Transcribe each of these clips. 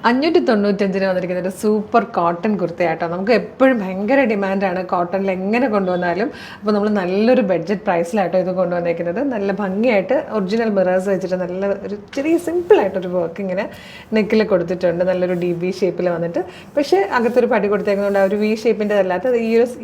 595 വന്നിരിക്കുന്ന ഒരു super cotton കുർത്തയാട്ടോ. നമുക്ക് എപ്പോഴും ഭയങ്കര ഡിമാൻഡാണ് കോട്ടണിൽ എങ്ങനെ കൊണ്ടുവന്നാലും. അപ്പോൾ നമ്മൾ നല്ലൊരു ബഡ്ജറ്റ് പ്രൈസിലാട്ടോ ഇത് കൊണ്ടുവന്നേക്കുന്നത്. നല്ല ഭംഗിയായിട്ട് ഒറിജിനൽ മിറേഴ്സ് വെച്ചിട്ട് നല്ല ഒരു ചെറിയ സിമ്പിളായിട്ടൊരു വർക്ക് ഇങ്ങനെ നെക്കിൽ കൊടുത്തിട്ടുണ്ട്. നല്ലൊരു DB ഷേപ്പിൽ വന്നിട്ട്, പക്ഷേ അകത്തൊരു പടി കൊടുത്തേക്കുന്നതുകൊണ്ട് ആ ഒരു V ഷേപ്പിൻ്റെ അല്ലാത്ത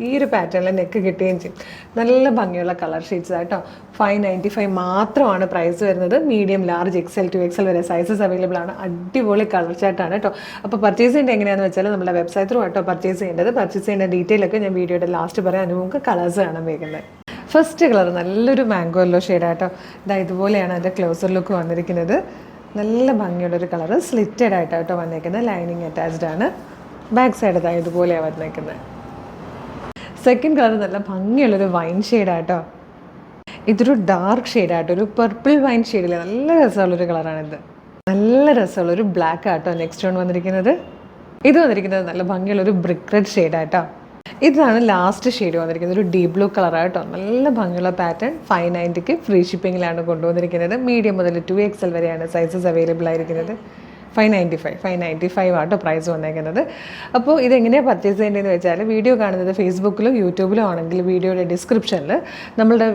ഈ ഒരു പാറ്റേണിൽ നെക്ക് കിട്ടുകയും ചെയ്യും. നല്ല ഭംഗിയുള്ള കളർ ഷെയ്ഡ്സ് ആട്ടോ. 595 മാത്രമാണ് പ്രൈസ് വരുന്നത്. Medium, large, XL to XL വരെ സൈസസ് അവൈലബിൾ ആണ്. അടിപൊളി കളർ ചാർട്ടാണ് കേട്ടോ. അപ്പോൾ പർച്ചേസ് ചെയ്യേണ്ടത് എങ്ങനെയാണെന്ന് വെച്ചാൽ നമ്മുടെ വെബ്സൈറ്റ് ത്രൂ ആട്ടോ പർച്ചേസ് ചെയ്യേണ്ടത്. പർച്ചേസ് ചെയ്യേണ്ട ഡീറ്റെയിൽ ഒക്കെ ഞാൻ വീഡിയോയുടെ ലാസ്റ്റ് പറയാം. നമുക്ക് കളേഴ്സ് കാണാൻ വേഗം. ഫസ്റ്റ് കളർ നല്ലൊരു മാംഗോ യെല്ലോ ഷെയ്ഡാട്ടോ. ഇതുപോലെയാണ് അതിൻ്റെ ക്ലോസർ ലുക്ക് വന്നിരിക്കുന്നത്. നല്ല ഭംഗിയുള്ളൊരു കളർ, സ്ലിറ്റഡ് ആയിട്ടോ വന്നേക്കുന്നത്. ലൈനിങ് അറ്റാച്ച്ഡ് ആണ്. ബാക്ക് സൈഡ് ഇതുപോലെയാണ് വന്നേക്കുന്നത്. സെക്കൻഡ് കളർ നല്ല ഭംഗിയുള്ളൊരു വൈൻ ഷെയ്ഡാട്ടോ. ഇതൊരു ഡാർക്ക് ഷെയ്ഡാട്ടോ, ഒരു പർപ്പിൾ വൈൻ ഷെയ്ഡിൽ നല്ല രസമുള്ളൊരു കളറാണിത്. നല്ല രസമുള്ളൊരു ബ്ലാക്ക് ആട്ടോ നെക്സ്റ്റ് വൺ വന്നിരിക്കുന്നത്. ഇത് വന്നിരിക്കുന്നത് നല്ല ഭംഗിയുള്ളൊരു ബ്രിക്ക് റെഡ് ഷെയ്ഡാട്ടോ. ഇതാണ് ലാസ്റ്റ് ഷെയ്ഡ് വന്നിരിക്കുന്നത്, ഒരു ഡീപ് ബ്ലൂ കളറായിട്ടോ. നല്ല ഭംഗിയുള്ള പാറ്റേൺ. 590 ഫ്രീ ഷിപ്പിങ്ങിലാണ് കൊണ്ടുവന്നിരിക്കുന്നത്. മീഡിയം മുതൽ 2XL വരെയാണ് സൈസസ് അവൈലബിൾ ആയിരിക്കുന്നത്. 595 ആട്ടോ പ്രൈസ് വന്നേക്കുന്നത്. അപ്പോൾ ഇതെങ്ങനെയാണ് പർച്ചേസ് ചെയ്യേണ്ടതെന്ന് വെച്ചാൽ, വീഡിയോ കാണുന്നത് ഫേസ്ബുക്കിലും യൂട്യൂബിലും ആണെങ്കിൽ വീഡിയോയുടെ ഡിസ്ക്രിപ്ഷനിൽ നമ്മളുടെ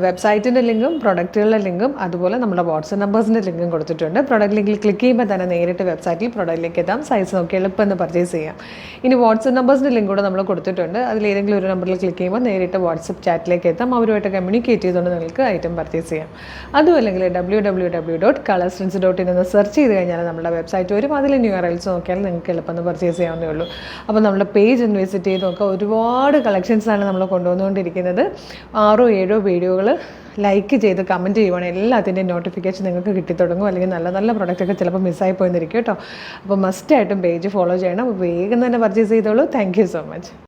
വെബ്സൈറ്റിൻ്റെ ലിങ്കും പ്രൊഡക്റ്റുകളുടെ ലിങ്കും അതുപോലെ നമ്മുടെ വാട്സപ്പ് നമ്പേഴ്സിൻ്റെ ലിങ്കും കൊടുത്തിട്ടുണ്ട്. പ്രൊഡക്റ്റ് ലിങ്കിൽ ക്ലിക്ക് ചെയ്യുമ്പോൾ തന്നെ നേരിട്ട് വെബ്സൈറ്റിൽ പ്രൊഡക്റ്റിലേക്ക് എത്താം. സൈസ് നോക്കി എളുപ്പം പർച്ചേസ് ചെയ്യാം. ഇനി വാട്സപ്പ് നമ്പേഴ്സിൻ്റെ ലിങ്ക് കൂടെ നമ്മൾ കൊടുത്തിട്ടുണ്ട്. അതിലേതെങ്കിലും ഒരു നമ്പറിൽ ക്ലിക്ക് ചെയ്യുമ്പോൾ നേരിട്ട് വാട്സപ്പ് ചാറ്റിലേക്ക് എത്താം. അവരുമായിട്ട് കമ്മ്യൂണിക്കേറ്റ് ചെയ്തുകൊണ്ട് നിങ്ങൾക്ക് ഐറ്റം പർച്ചേസ് ചെയ്യാം. അതും അല്ലെങ്കിൽ www.colorstrints.in എന്ന് സെർച്ച് ചെയ്ത് കഴിഞ്ഞാൽ നമ്മുടെ വെബ്സൈറ്റ് വരും. അതിൽ URLs നോക്കിയാൽ നിങ്ങൾക്ക് എളുപ്പം പർച്ചേസ് ചെയ്യാവുന്നേ ഉള്ളൂ. അപ്പോൾ നമ്മുടെ പേജ് ഒന്ന് വിസിറ്റ് ചെയ്ത് നോക്കുക. ഒരുപാട് കളക്ഷൻസാണ് നമ്മൾ കൊണ്ടുവന്നുകൊണ്ടിരിക്കുന്നത്. 6-7 വീഡിയോകൾ ലൈക്ക് ചെയ്ത് കമൻറ്റ് ചെയ്യുവാണെങ്കിൽ എല്ലാത്തിൻ്റെയും നോട്ടിഫിക്കേഷൻ നിങ്ങൾക്ക് കിട്ടിത്തുടങ്ങും. അല്ലെങ്കിൽ നല്ല നല്ല പ്രൊഡക്റ്റൊക്കെ ചിലപ്പോൾ മിസ്സായി പോയിരിക്കും കേട്ടോ. അപ്പോൾ മസ്റ്റായിട്ടും പേജ് ഫോളോ ചെയ്യണം. വേഗം തന്നെ പർച്ചേസ് ചെയ്തോളൂ. Thank you so much.